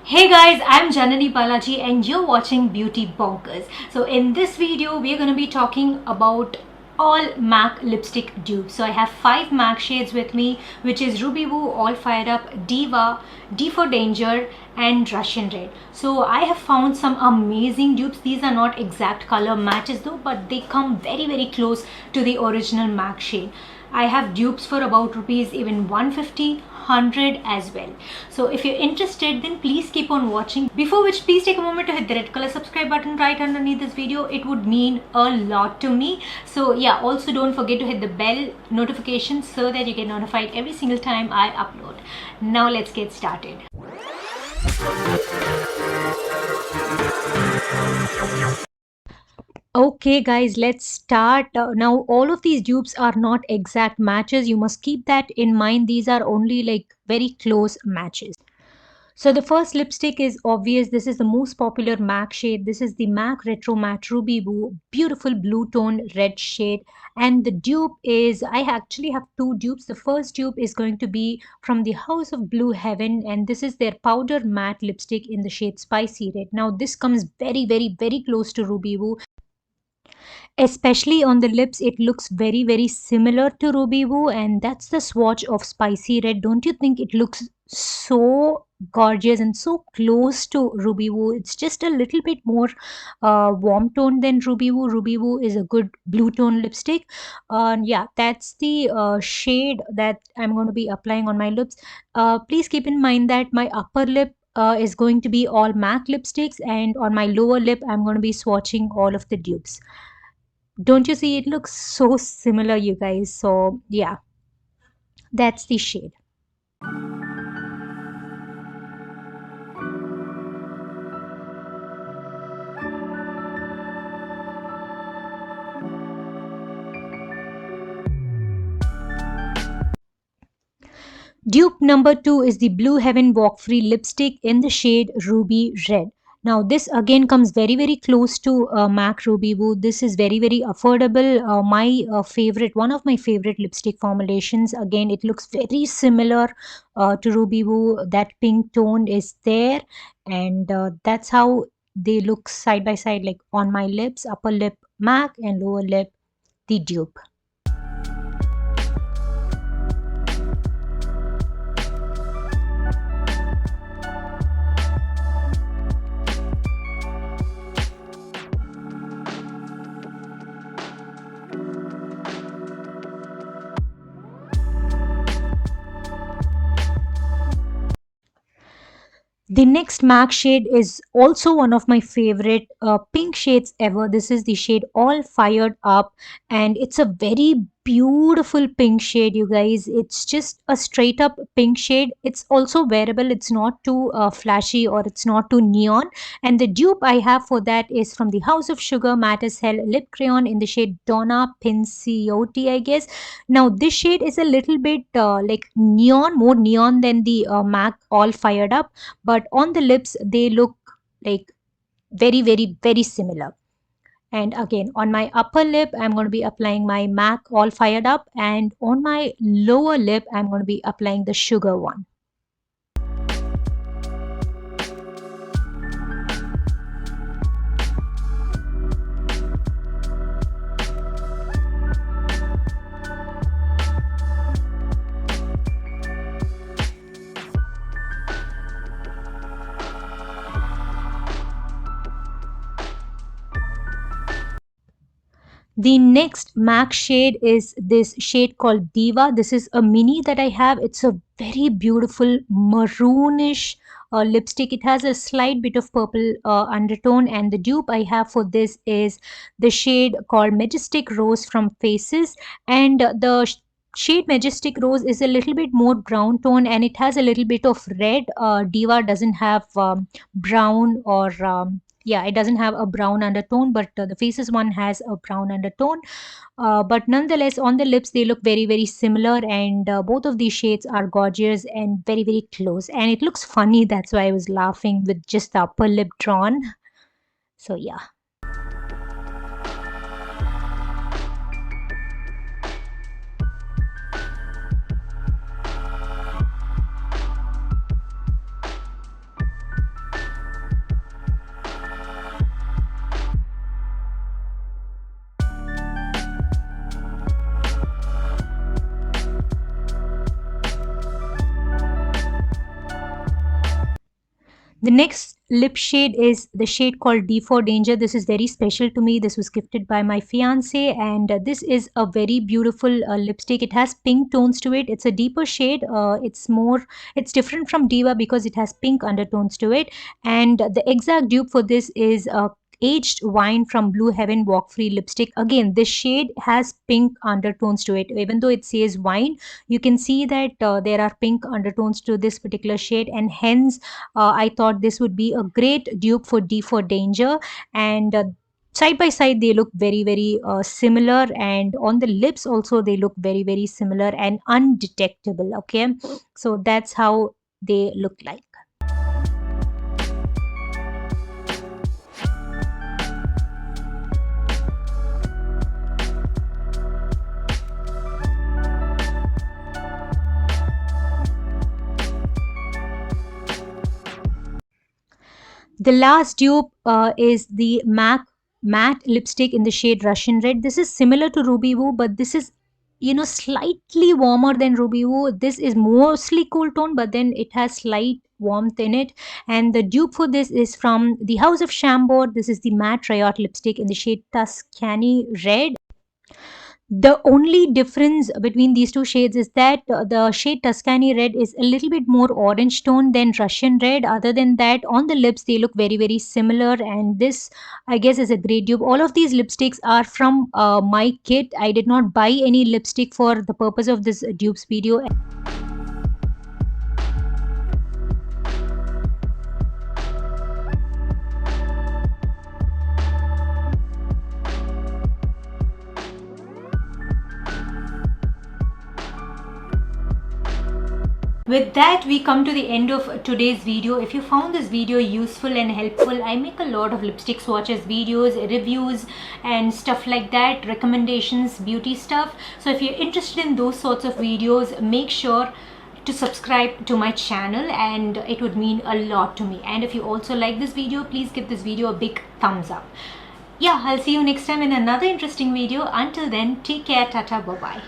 Hey guys, I'm Janani Balaji and you're watching Beauty Bonkers. So in this video, we're going to be talking about all MAC lipstick dupes. So I have 5 MAC shades with me, which is Ruby Woo, All Fired Up, Diva, D for Danger and Russian Red. So I have found some amazing dupes. These are not exact color matches though, but they come very close to the original MAC shade. I have dupes for about rupees even 150 100 as well. So if you're interested, then please keep on watching. Before which, please take a moment to hit the red color subscribe button right underneath this video. It would mean a lot to me. So yeah, also don't forget to hit the bell notification so that you get notified every single time I upload. Now let's get started. Okay guys, let's start. Now all of these dupes are not exact matches. You must keep that in mind. These are only like very close matches. So the first lipstick is obvious. This is the most popular MAC shade. This is the MAC Retro Matte Ruby Woo. Beautiful blue tone red shade. And the dupe is, I actually have two dupes. The first dupe is going to be from the House of Blue Heaven. And this is their powder matte lipstick in the shade Spicy Red. Now this comes very close to Ruby Woo. Especially on the lips, it looks very similar to Ruby Woo, and that's the swatch of Spicy Red. Don't you think it looks so gorgeous and so close to Ruby Woo? It's just a little bit more warm tone than Ruby Woo. Ruby Woo is a good blue tone lipstick. Yeah, that's the shade that I'm going to be applying on my lips. Please keep in mind that my upper lip is going to be all MAC lipsticks, and on my lower lip, I'm going to be swatching all of the dupes. Don't you see, it looks so similar, you guys? So yeah, that's the shade. Dupe number 2 is the Blue Heaven Walk Free lipstick in the shade Ruby Red. Now this again comes very close to MAC Ruby Woo. This is very affordable. My favorite, one of my favorite lipstick formulations. Again, it looks very similar to Ruby Woo. That pink tone is there, and that's how they look side by side, like on my lips. Upper lip MAC and lower lip the dupe. The next MAC shade is also one of my favorite pink shades ever. This is the shade All Fired Up, and it's a very beautiful pink shade, you guys. It's just a straight up pink shade. It's also wearable. It's not too flashy or it's not too neon. And the dupe I have for that is from the House of Sugar Matte as Hell lip crayon in the shade Donna Pinciotti, I guess. Now this shade is a little bit like neon, more neon than the MAC All Fired Up, but on the lips they look like very similar. And again, on my upper lip I'm going to be applying my MAC All Fired Up, and on my lower lip I'm going to be applying the sugar one. The next MAC shade is this shade called Diva. This is a mini that I have. It's a very beautiful maroonish lipstick. It has a slight bit of purple undertone, and the dupe I have for this is the shade called Majestic Rose from Faces. And shade Majestic Rose is a little bit more brown tone, and it has a little bit of red. Diva doesn't have brown or yeah, it doesn't have a brown undertone, but the Faces one has a brown undertone. But nonetheless, on the lips they look very similar, and both of these shades are gorgeous and very close, and it looks funny. That's why I was laughing with just the upper lip drawn. So yeah. The next lip shade is the shade called D for Danger. This is very special to me. This was gifted by my fiance, and this is a very beautiful lipstick. It has pink tones to it. It's a deeper shade. It's different from Diva because it has pink undertones to it. And the exact dupe for this is Aged Wine from Blue Heaven Walk Free lipstick. Again, this shade has pink undertones to it. Even though it says wine, you can see that there are pink undertones to this particular shade, and hence I thought this would be a great dupe for D for Danger. And side by side, they look very, very similar. And on the lips, also, they look very, very similar and undetectable. Okay. So that's how they look like. The last dupe is the MAC matte lipstick in the shade Russian Red. This is similar to Ruby Woo, but this is, slightly warmer than Ruby Woo. This is mostly cool tone, but then it has slight warmth in it. And the dupe for this is from the House of Chambord. This is the matte Riot lipstick in the shade Tuscany Red. The only difference between these two shades is that the shade Tuscany Red is a little bit more orange tone than Russian Red. Other than that, on the lips, they look very, very similar. And this, I guess, is a great dupe. All of these lipsticks are from my kit. I did not buy any lipstick for the purpose of this dupes video. With that, we come to the end of today's video. If you found this video useful and helpful, I make a lot of lipstick swatches videos, reviews and stuff like that, recommendations, beauty stuff. So if you're interested in those sorts of videos, make sure to subscribe to my channel, and it would mean a lot to me. And if you also like this video, please give this video a big thumbs up. Yeah, I'll see you next time in another interesting video. Until then, take care, tata, bye bye.